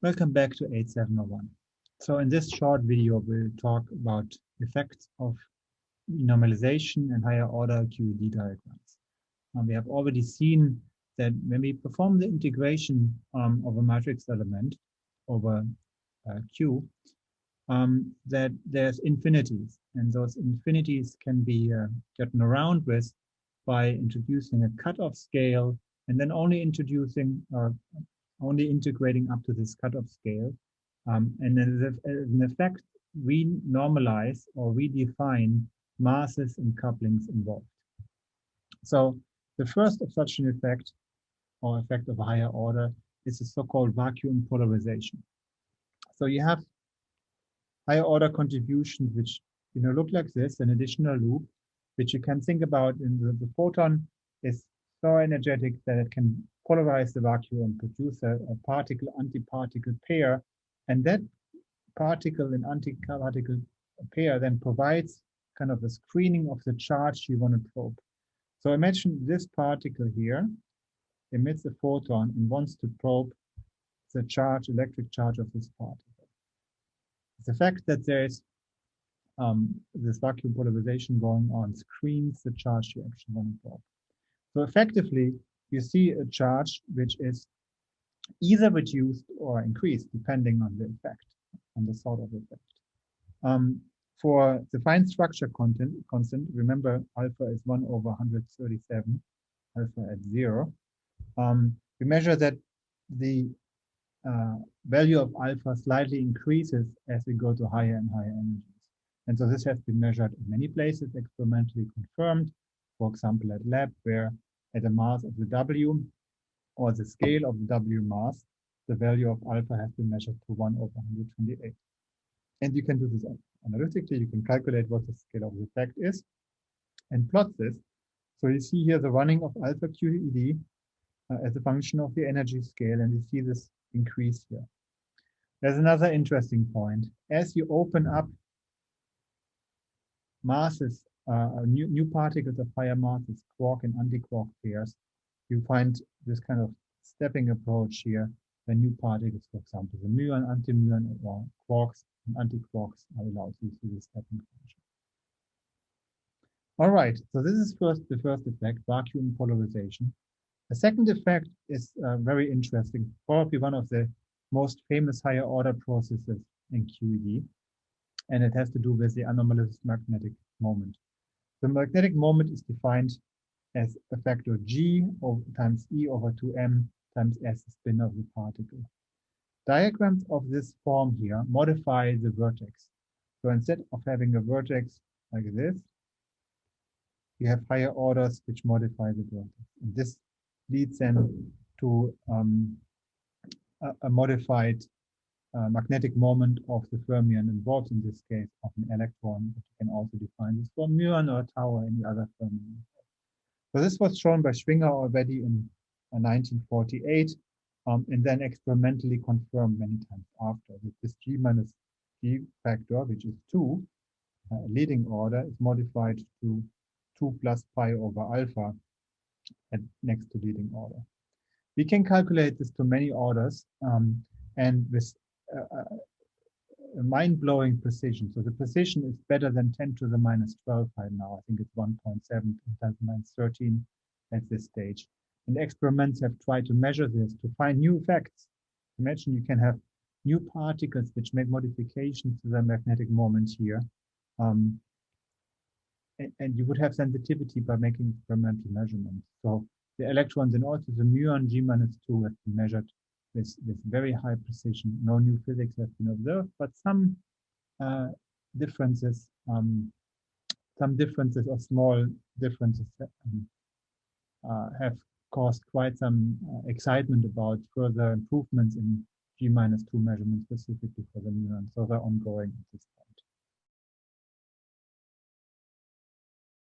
Welcome back to 8701. So in this short video, we'll talk about effects of normalization and higher order QED diagrams. We have already seen that when we perform the integration of a matrix element over Q, that there's infinities, and those infinities can be gotten around with by introducing a cutoff scale and then only integrating up to this cutoff scale. And then as an effect, we normalize or redefine masses and couplings involved. So the first of such an effect, or effect of a higher order, is the so-called vacuum polarization. So you have higher order contributions which look like this, an additional loop, which you can think about in the photon is so energetic that it can polarize the vacuum and produce a particle-antiparticle pair. And that particle and antiparticle pair then provides kind of a screening of the charge you want to probe. So imagine this particle here emits a photon and wants to probe the electric charge of this particle. The fact that there is this vacuum polarization going on screens the charge you actually want to probe. So effectively, you see a charge which is either reduced or increased depending on the effect, on the sort of effect. For the fine structure constant, remember alpha is 1/137, alpha at 0. We measure that the value of alpha slightly increases as we go to higher and higher energies. And so this has been measured in many places, experimentally confirmed, for example, at lab, where at a mass of the W or the scale of the W mass, the value of alpha has been measured to 1/128. And you can do this analytically. You can calculate what the scale of the effect is and plot this. So you see here the running of alpha QED as a function of the energy scale, and you see this increase here. There's another interesting point. As you open up masses, new particles of higher masses, quark and anti-quark pairs, you find this kind of stepping approach here. The new particles, for example, the muon, anti-muon, or quarks and anti-quarks are allowed to see the stepping function. All right, so this is the first effect, vacuum polarization. The second effect is very interesting, probably one of the most famous higher order processes in QED, and it has to do with the anomalous magnetic moment. The magnetic moment is defined as a factor G times E over 2m times S, the spin of the particle. Diagrams of this form here modify the vertex. So instead of having a vertex like this, you have higher orders which modify the vertex. And this leads then to a modified magnetic moment of the fermion involved, in this case of an electron, but you can also define this for muon or tau or any other fermion. So this was shown by Schwinger already in 1948, and then experimentally confirmed many times after. That this G minus G factor, which is 2, leading order, is modified to 2 plus pi over alpha at next to leading order. We can calculate this to many orders, and with a mind-blowing precision. So the precision is better than 10 to the minus 12 right now. I think it's 1.7 10 to the minus 13 at this stage. And experiments have tried to measure this to find new effects. Imagine you can have new particles which make modifications to the magnetic moment here. And you would have sensitivity by making experimental measurements. So the electrons and also the muon G minus 2 have been measured with very high precision. No new physics has been observed, but some differences or small differences have caused quite some excitement about further improvements in G minus 2 measurements, specifically for the muon. So they're ongoing at this point.